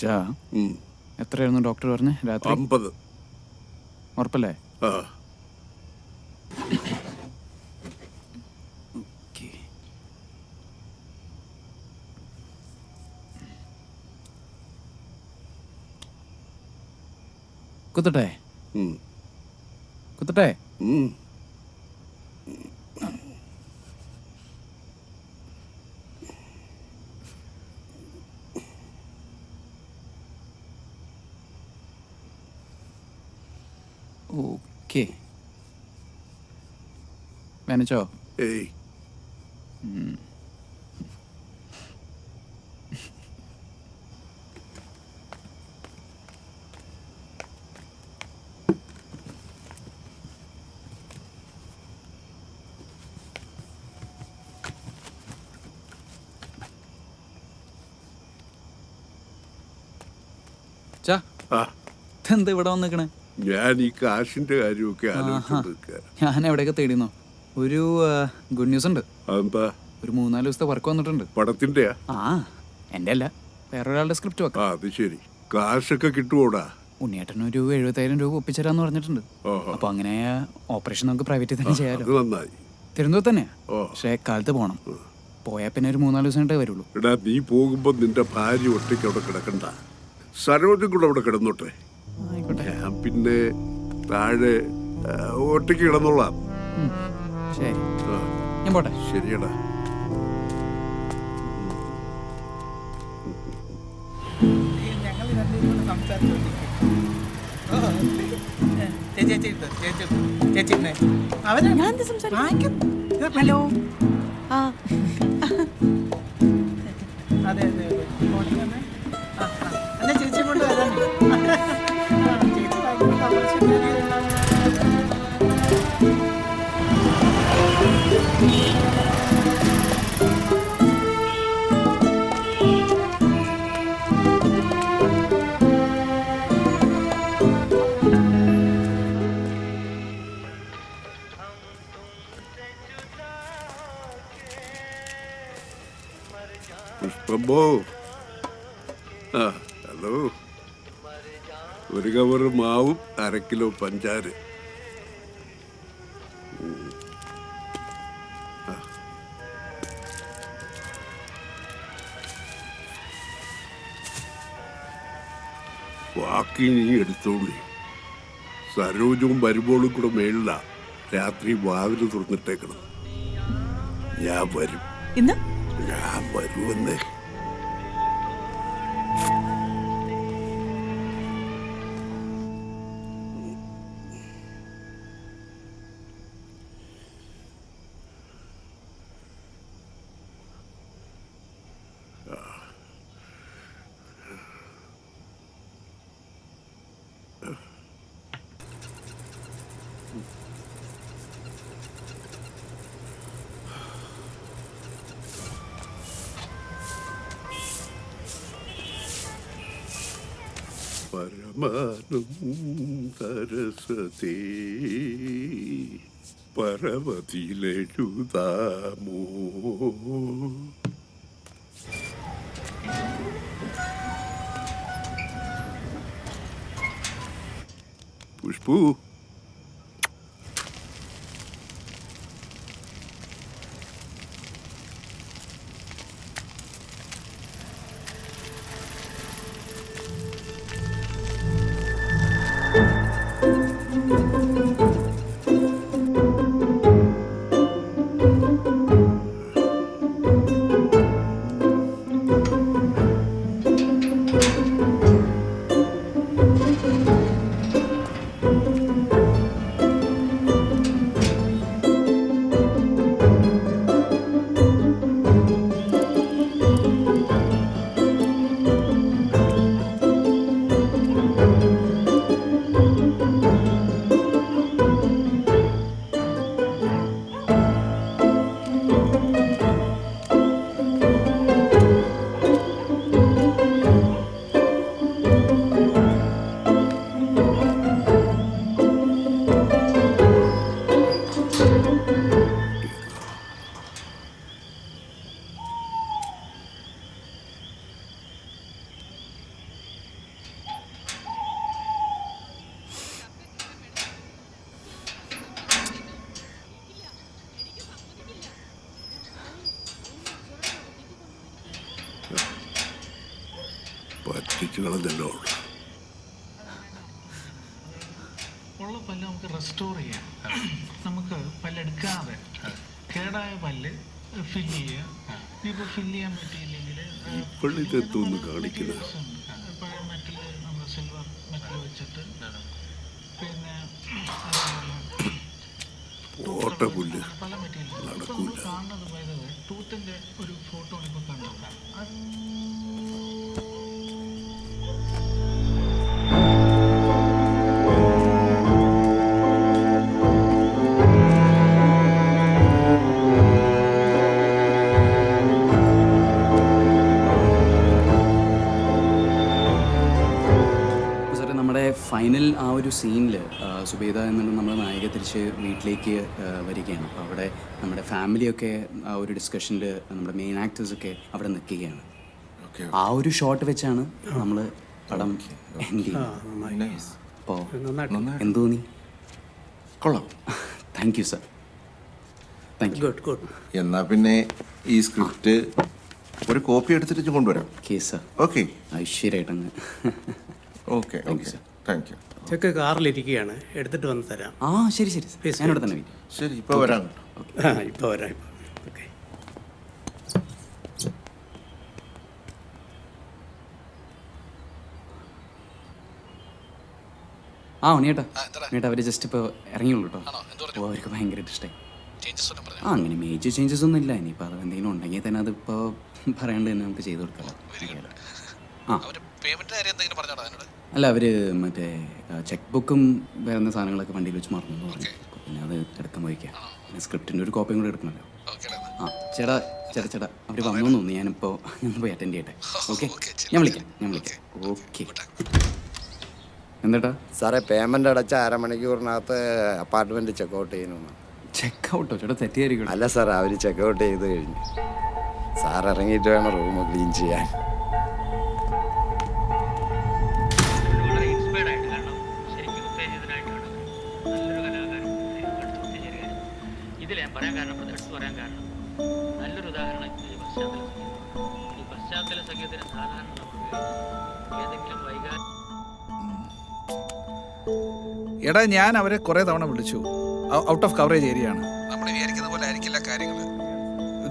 അച്ഛാ എത്രയായിരുന്നു ഡോക്ടർ പറഞ്ഞേ രാത്രി? 50. ഉറപ്പല്ലേ? ആ ഓക്കെ. കുത്തട്ടെ? ഉം. കുത്തട്ടെ? ഉം. ഓക്കെ. വേനച്ചോ? ഏയ് ചാ ആ ഇതെന്താ ഇവിടെ വന്നിക്കണേ? ഞാൻ ഈ കാശിന്റെ കാര്യമൊക്കെ ആലോചിച്ചോണ്ടിരിക്കുക. ഞാൻ എവിടെയൊക്കെ തേടിന്നോ. ഒരു ഗുഡ് ന്യൂസ് ഉണ്ട്. അതെന്താ? ഒരു 3-4 ദിവസത്തെ വർക്ക് വന്നിട്ടുണ്ട്. പടത്തിന്റെയാ? ആ എൻ്റെ അല്ല, വേറൊരാളുടെ സ്ക്രിപ്റ്റ് ആ വെക്കാം. അത് ശരി. കാശൊക്കെ കിട്ടുവോടാ? ഉണ്ണിയേട്ടനൊരു 70,000 ഒപ്പിച്ചേരാന്ന് പറഞ്ഞിട്ടുണ്ട്. ഓഹോ. അപ്പൊ അങ്ങനെ ഓപ്പറേഷൻ നമുക്ക് പ്രൈവറ്റിൽ തന്നെ അത് ചെയ്യാലോ. നന്നായി. തിരുവനന്തപുരത്ത് തന്നെയാ. ഓ പക്ഷേ കാലത്ത് പോകണം. പോയാൽ പിന്നെ ഒരു 3-4 ദിവസം കഴിഞ്ഞിട്ടേ വരുള്ളൂ. എടാ, നീ പോകുമ്പോ നിന്റെ ഭാര്യ ഒറ്റയ്ക്ക് അവിടെ കിടക്കണ്ട. സരോജും കൂടെ അവിടെ കിടന്നോട്ടെ. ആയിക്കോട്ടെ. ഞാൻ പിന്നെ താഴെ ഒറ്റയ്ക്ക് കിടന്നോളാം. ശരി, ആ, ഞാൻ പോട്ടെ. ശരിയടാ. ഹലോ. ആ അതെ അതെ ഫോണിൽ തന്നെ എന്നാ ചേച്ചി കൊണ്ട് വരാൻ ചേച്ചി ഭയങ്കര തമാശക്കാരിയാണ്. പുഷ്പമ്പോ. ആ ഹലോ. ഒരു കവറ് മാവും 1/2 കിലോ പഞ്ചാര. ബാക്കി നീ എടുത്തോളി. സരോജവും വരുമ്പോഴും കൂടെ മേളില. രാത്രി വാതില് തുറന്നിട്ടേക്കണം. ഞാൻ വരും. ഇന്ന് ഞാൻ വരുമെന്നേ. പരമാനം തരസതേ പരവതിയിലെഴുതാമോ. പുഷ്പു. പറ്റിച്ചു കളഞ്ഞല്ലോ. ഉള്ള പല്ല് നമുക്ക് റെസ്റ്റോർ ചെയ്യാം. നമുക്ക് പല്ലെടുക്കാതെ കേടായ പല്ല് ഫില്ല് ചെയ്യാം. ഇപ്പോൾ ഫില്ല് ചെയ്യാൻ പറ്റിയില്ലെങ്കിൽ പള്ളിയിലെത്തുമെന്ന് കാണിക്കുന്നത് പഴയ മെറ്റൽ, നമ്മൾ സിൽവർ മെറ്റൽ വെച്ചിട്ട് പിന്നെ ഓട്ട പുല്ല് പല മെറ്റീരിയൽ നടക്കൂല. കാണുന്നത് പോയത് ടൂത്തിൻ്റെ ഒരു ഫോട്ടോ ഇപ്പോൾ കണ്ടു. സാറേ, നമ്മുടെ ഫൈനൽ ആ ഒരു സീനിൽ സുബേദ എന്നുള്ള നമ്മുടെ നായിക തിരിച്ച് വീട്ടിലേക്ക് വരികയാണ്. അപ്പോൾ അവിടെ നമ്മുടെ ഫാമിലിയൊക്കെ ആ ഒരു ഡിസ്കഷനിൽ നമ്മുടെ മെയിൻ ആക്ടേഴ്സൊക്കെ അവിടെ നിൽക്കുകയാണ്. ആ ഒരു ഷോട്ട് വെച്ചാണ് നമ്മൾ പടം എൻഡ് ചെയ്യുന്നത്. അപ്പോൾ എന്ത് തോന്നി? കൊള്ളാം. Thank you sir, thank you. Good good. എന്നാ പിന്നെ ഈ സ്ക്രിപ്റ്റ് ഒരു കോപ്പി എടുത്തിട്ട് കൊണ്ടുവരാം. ഓക്കെ സർ, ഓക്കെ ഐശ്വര്യമായിട്ടങ്ങ്. Okay okay thank you. Check കാറിലിരിക്കുകയാണ്, എടുത്തിട്ട് വന്ന് തരാം. ആ ശരി ശരി സർ, ഞാനിവിടെ തന്നെ വെയിറ്റ്. ശരി, ഇപ്പോൾ വരാം. ഇപ്പോൾ വരാം. ഇപ്പോൾ ഓക്കെ. ആ ഉണ്ണിയേട്ടാ, ഉണ്ണിയേട്ടാ അവർ ജസ്റ്റ് ഇപ്പോൾ ഇറങ്ങിയുള്ളൂ കേട്ടോ. അപ്പോൾ അവർക്ക് ഭയങ്കരമായിട്ട് ഇഷ്ടമായി. ആ അങ്ങനെ മേജർ ചേഞ്ചസ് ഒന്നും ഇല്ല. ഇനിയിപ്പോൾ അത് എന്തെങ്കിലും ഉണ്ടെങ്കിൽ തന്നെ അതിപ്പോൾ പറയാണ്ട് തന്നെ നമുക്ക് ചെയ്ത് കൊടുക്കാമല്ലോ. ആ അല്ല, അവർ മറ്റേ ചെക്ക് ബുക്കും വരുന്ന സാധനങ്ങളൊക്കെ വണ്ടിയിൽ വെച്ച് മറന്നു എന്ന് പറഞ്ഞു. പിന്നെ അത് എടുക്കാൻ പോയിക്കാം. പിന്നെ സ്ക്രിപ്റ്റിൻ്റെ ഒരു കോപ്പിയും കൂടെ എടുക്കണമല്ലോ. ആ ചേട്ടാ ചേട്ടാ ചേട്ടാ, അവർ വന്നു തോന്നുന്നു. ഞാനിപ്പോൾ പോയി അറ്റൻഡ് ചെയ്യട്ടെ. ഓക്കെ, ഞാൻ വിളിക്കാം. ഓക്കെ. എന്താ സാറേ, പേയ്മെൻ്റ് അടച്ച അരമണിക്കൂറിനകത്ത് അപ്പാർട്ട്മെൻറ്റ് ചെക്കൗട്ട് ചെയ്യണമെന്ന്. ചെക്കൗട്ടോ? ചേട്ടാ തെറ്റിയായിരിക്കും. അല്ല സാർ, അവർ ചെക്കൗട്ട് ചെയ്ത് കഴിഞ്ഞു. സാർ ഇറങ്ങിയിട്ട് വേണം റൂം ക്ലീൻ ചെയ്യാൻ. വളരെ ഇൻസ്പയർഡ് ആയിട്ട്, കാരണം ശരിക്കും ഉത്തേജിതനായിട്ടാണ് നല്ലൊരു കലാകാരൻ ഒത്തുചേരുകയാണ്. ഇതിൽ ഞാൻ പറയാൻ കാരണം, എടുത്തു പറയാൻ കാരണം, നല്ലൊരു ഉദാഹരണം ഈ പശ്ചാത്തല സംഗീതം. ഈ പശ്ചാത്തല സംഗീതത്തിന് സാധാരണ നമ്മൾ ഏതെങ്കിലും വൈകാരിക എടാ, ഞാൻ അവരെ കുറേ തവണ വിളിച്ചു. ഔട്ട് ഓഫ് കവറേജ് ഏരിയ ആണ്. നമ്മൾ വിചാരിക്കുന്ന പോലെ ആയിരിക്കില്ല കാര്യങ്ങൾ.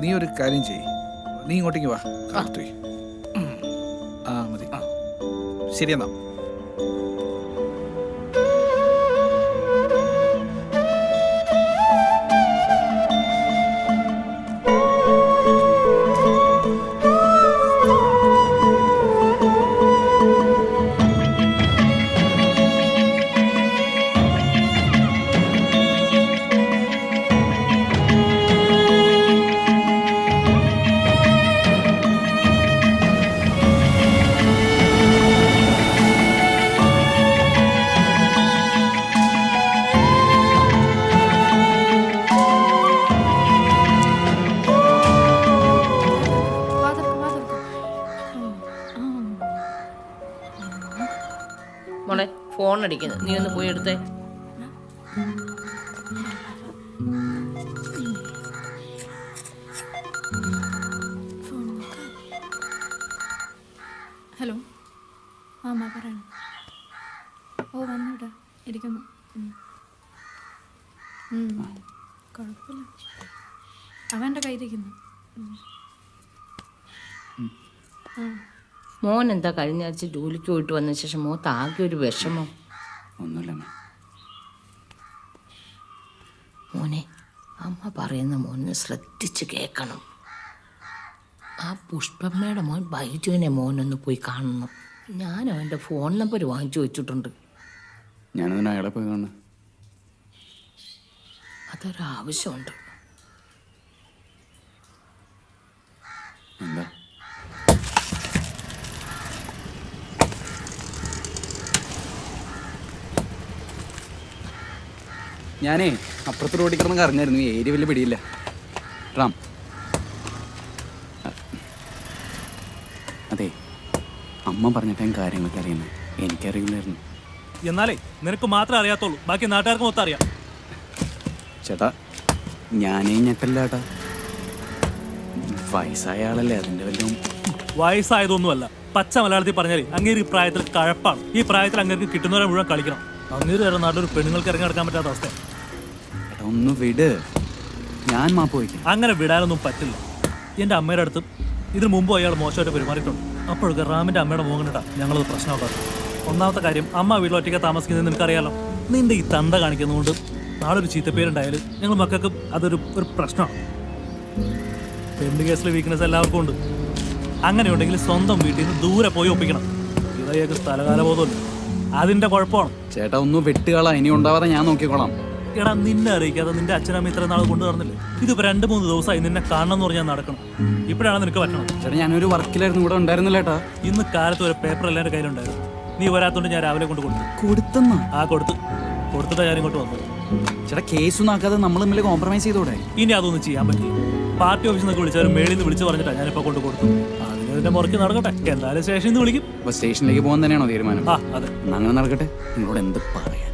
നീ ഒരു കാര്യം ചെയ്യ്, നീ ഇങ്ങോട്ടേക്ക് വാ. കാർത്തി, ആ മതി. ശരി എന്നാ. മോളെ, ഫോൺ അടിക്കുന്നു, നീ ഒന്ന് പോയി എടുത്തേ. ഹലോ, ആ അമ്മ പറയണം. ഓ വന്നോട്ടാ, ഇരിക്കുന്നു. കുഴപ്പമില്ല, അവൻ്റെ കയ്യിലിരിക്കുന്നു. മോൻ എന്താ കഴിഞ്ഞ ആഴ്ച ജോലിക്ക് പോയിട്ട് വന്ന ശേഷം മോത്താകെ ഒരു വിഷമം? ഒന്നുമില്ല മോനെ, അമ്മ പറയുന്ന മോനെ ശ്രദ്ധിച്ച് കേൾക്കണം. ആ പുഷ്പമ്മയുടെ മോൻ ബൈജുവിനെ മോനൊന്ന് പോയി കാണണം. ഞാൻ അവൻ്റെ ഫോൺ നമ്പർ വാങ്ങിച്ചു വെച്ചിട്ടുണ്ട്. ഞാനതിന് അയാളെ പോയി കാണുന്നു. അതൊരാവശ്യമുണ്ട്. എന്താ? ഞാനേ അപ്പുറത്ത് റോഡിൽ കിടന്ന് അറിഞ്ഞായിരുന്നു. ഈ ഏരിയ വലിയ പിടിയില്ല. റാം, അതെ, അമ്മ പറഞ്ഞിട്ട് ഞാൻ കാര്യങ്ങളൊക്കെ അറിയുന്നത്. എനിക്കറിയില്ലായിരുന്നു. എന്നാലേ നിനക്ക് മാത്രമേ അറിയാത്തുള്ളൂ, ബാക്കി നാട്ടുകാർക്ക് മൊത്തം അറിയാം. ചേട്ടാ, ഞാനേ ഞെട്ടല്ല ചേട്ടാ. വയസ്സായ ആളല്ലേ, അതിൻ്റെ വല്ലതും വയസ്സായതൊന്നുമല്ല. പച്ച മലയാളത്തിൽ പറഞ്ഞാൽ അങ്ങേര് ഈ പ്രായത്തിൽ കഴപ്പാണ്. ഈ പ്രായത്തിൽ അങ്ങേർക്ക് കിട്ടുന്നവരെ മുഴുവൻ കളിക്കണം. അങ്ങേര് വരെ നാട്ടിലൊരു പെണ്ണുങ്ങൾക്ക് ഇറങ്ങി നടക്കാൻ പറ്റാത്ത അവസ്ഥ. ഏട്ടാ ഒന്ന് വിട്, ഞാൻ മാപ്പ് വയ്ക്കാം. അങ്ങനെ വിടാനൊന്നും പറ്റില്ല. എൻ്റെ അമ്മയുടെ അടുത്ത് ഇതിനു മുമ്പ് അയാൾ മോശമായിട്ട് പെരുമാറിയിട്ടുണ്ട്. അപ്പോഴൊക്കെ റാമിൻ്റെ അമ്മയുടെ മോഹൻ കേട്ടാ ഞങ്ങളത് പ്രശ്നമാക്കാറ്. ഒന്നാമത്തെ കാര്യം, അമ്മ വീട്ടിൽ ഒറ്റയ്ക്ക് താമസിക്കുന്നത് നിനക്കറിയാലോ. നിന്റെ ഈ തന്ത കാണിക്കുന്നതുകൊണ്ട് നാളെ ഒരു ചീത്തപ്പേരുണ്ടായാലും ഞങ്ങൾ മക്കൾക്ക് അതൊരു പ്രശ്നമാണ്. പെണ്ണ് കേസിലെ വീക്ക്നെസ് എല്ലാവർക്കും ഉണ്ട്. അങ്ങനെയുണ്ടെങ്കിൽ സ്വന്തം വീട്ടിൽ നിന്ന് ദൂരെ പോയി ഒപ്പിക്കണം. ഇതയ്യൊക്കെ സ്ഥലകാലബോധമല്ല, അതിൻ്റെ കുഴപ്പമാണ്. ചേട്ടാ ഒന്ന് വെട്ടുകളാ, ഇനി ഉണ്ടാവാതെ ഞാൻ നോക്കിക്കോളാം. എടാ നിന്നെ അറിയിക്കാതെ നിന്റെ അച്ഛനമ്മ ഇത്ര നാൾ കൊണ്ടു നടന്നില്ലേ? ഇതിപ്പോൾ 2-3 ദിവസമായി നിന്നെ കാണണം എന്ന് പറഞ്ഞാൽ നടക്കണം. ഇപ്പോഴാണ് നിനക്ക് പറ്റണം. ചേട്ടാ ഞാനൊരു വർക്കിലായിരുന്നു, ഇവിടെ ഉണ്ടായിരുന്നില്ല ഏട്ടാ. ഇന്ന് കാലത്ത് ഒരു പേപ്പർ എല്ലാവരുടെ കയ്യിലുണ്ടായിരുന്നു. നീ വരാത്തോണ്ട് ഞാൻ രാവിലെ കൊണ്ട് കൊടുത്തു. കൊടുത്തെന്നാ? കൊടുത്തിട്ടാ ഞാൻ ഇങ്ങോട്ട് വന്നത്. ചേട്ടാ കേസൊന്നും ആക്കാതെ നമ്മൾ തമ്മിൽ കോംപ്രമൈസ് ചെയ്തോടെ? ഇനി അതൊന്നും ചെയ്യാൻ പറ്റില്ല. പാർട്ടി ഓഫീസിൽ നിന്നൊക്കെ വിളിച്ചാലും മേളിൽ നിന്ന് വിളിച്ച് പറഞ്ഞിട്ടാണ് ഞാനിപ്പോൾ കൊണ്ട് കൊടുത്തു. അതിന്റെ മുറയ്ക്ക് നടക്കട്ടെ. എന്തായാലും സ്റ്റേഷനിൽ നിന്ന് വിളിക്കും. അപ്പൊ സ്റ്റേഷനിലേക്ക് പോകാൻ തന്നെയാണോ തീരുമാനം? അതെ, അങ്ങനെ നടക്കട്ടെ. നിങ്ങളോട് എന്ത് പറയാൻ.